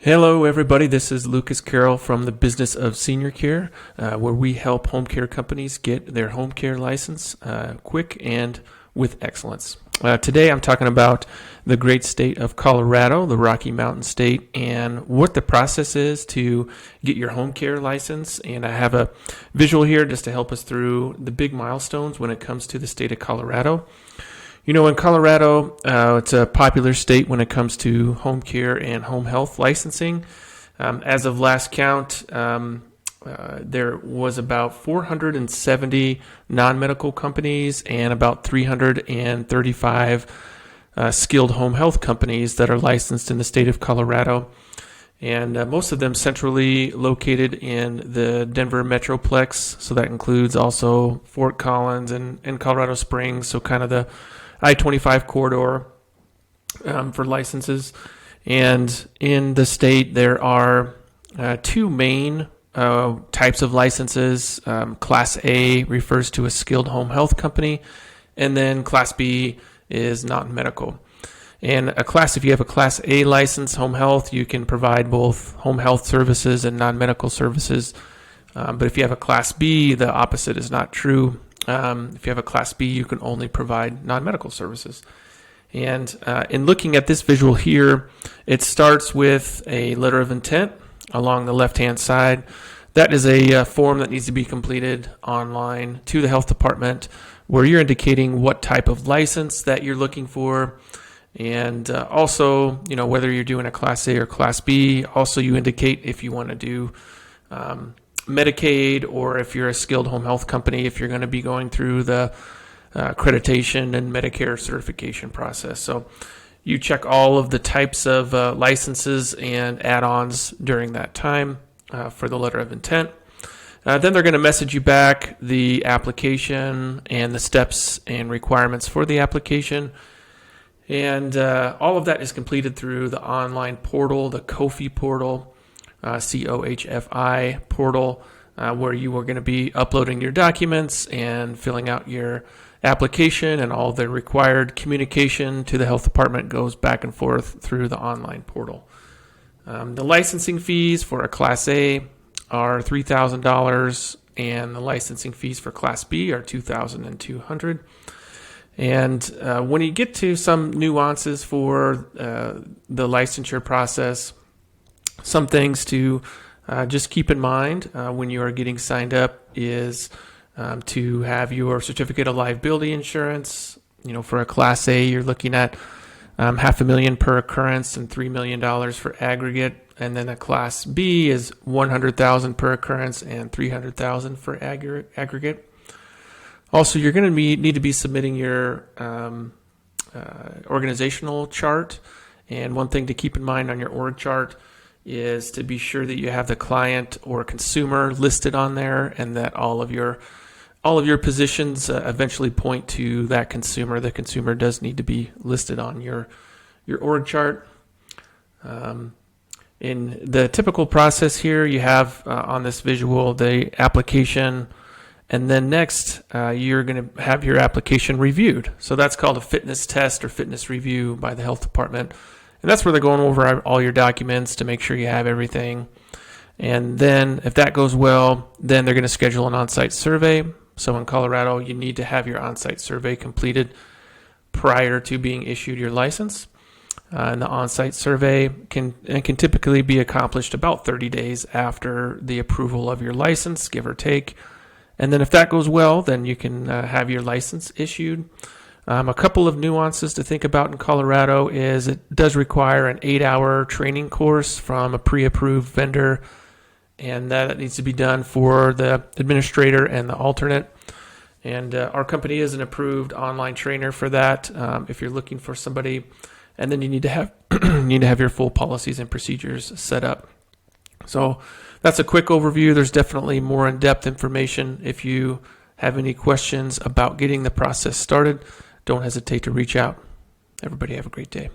Hello, everybody. This is Lucas Carroll from the Business of Senior Care, where we help home care companies get their home care license quick and with excellence. Today, I'm talking about the great state of Colorado, the Rocky Mountain state, and what the process is to get your home care license. And I have a visual here just to help us through the big milestones when it comes to the state of Colorado. You know, in Colorado, it's a popular state when it comes to home care and home health licensing. As of last count, there was about 470 non-medical companies and about 335 skilled home health companies that are licensed in the state of Colorado. And most of them centrally located in the Denver Metroplex. So that includes also Fort Collins and Colorado Springs, so kind of the I-25 corridor for licenses. And in the state, there are two main types of licenses. Class A refers to a skilled home health company, and then Class B is non-medical. And if you have a Class A license, home health, you can provide both home health services and non-medical services. But if you have a Class B, the opposite is not true. If you have a Class B, you can only provide non-medical services. And in looking at this visual here, it starts with a letter of intent along the left-hand side. That is a form that needs to be completed online to the health department, where you're indicating what type of license that you're looking for. And also, you know, whether you're doing a Class A or Class B. Also, you indicate if you want to do Medicaid, or if you're a skilled home health company, if you're going to be going through the accreditation and Medicare certification process. So you check all of the types of licenses and add-ons during that time for the letter of intent. Then they're going to message you back the application and the steps and requirements for the application. And all of that is completed through the online portal, the COFI portal. COHFI portal, where you are going to be uploading your documents and filling out your application, and all the required communication to the health department goes back and forth through the online portal. The licensing fees for a Class A are $3,000, and the licensing fees for Class B are $2,200. And when you get to some nuances for the licensure process, some things to just keep in mind when you are getting signed up is to have your certificate of liability insurance. You know, for a Class A, you're looking at $500,000 per occurrence and $3 million for aggregate. And then a Class B is $100,000 per occurrence and $300,000 for aggregate. Also, you're going to need to be submitting your organizational chart. And one thing to keep in mind on your org chart is to be sure that you have the client or consumer listed on there, and that all of your positions eventually point to that consumer. The consumer does need to be listed on your org chart. In the typical process here, you have on this visual the application, and then next you're going to have your application reviewed. So that's called a fitness test or fitness review by the health department. And that's where they're going over all your documents to make sure you have everything. And then if that goes well, then they're going to schedule an on-site survey. So in Colorado, you need to have your on-site survey completed prior to being issued your license. And the on-site survey can typically be accomplished about 30 days after the approval of your license, give or take. And then if that goes well, then you can have your license issued. A couple of nuances to think about in Colorado is it does require an 8-hour training course from a pre-approved vendor, and that needs to be done for the administrator and the alternate. And our company is an approved online trainer for that if you're looking for somebody. And then you need to have your full policies and procedures set up. So that's a quick overview. There's definitely more in-depth information. If you have any questions about getting the process started, don't hesitate to reach out. Everybody have a great day.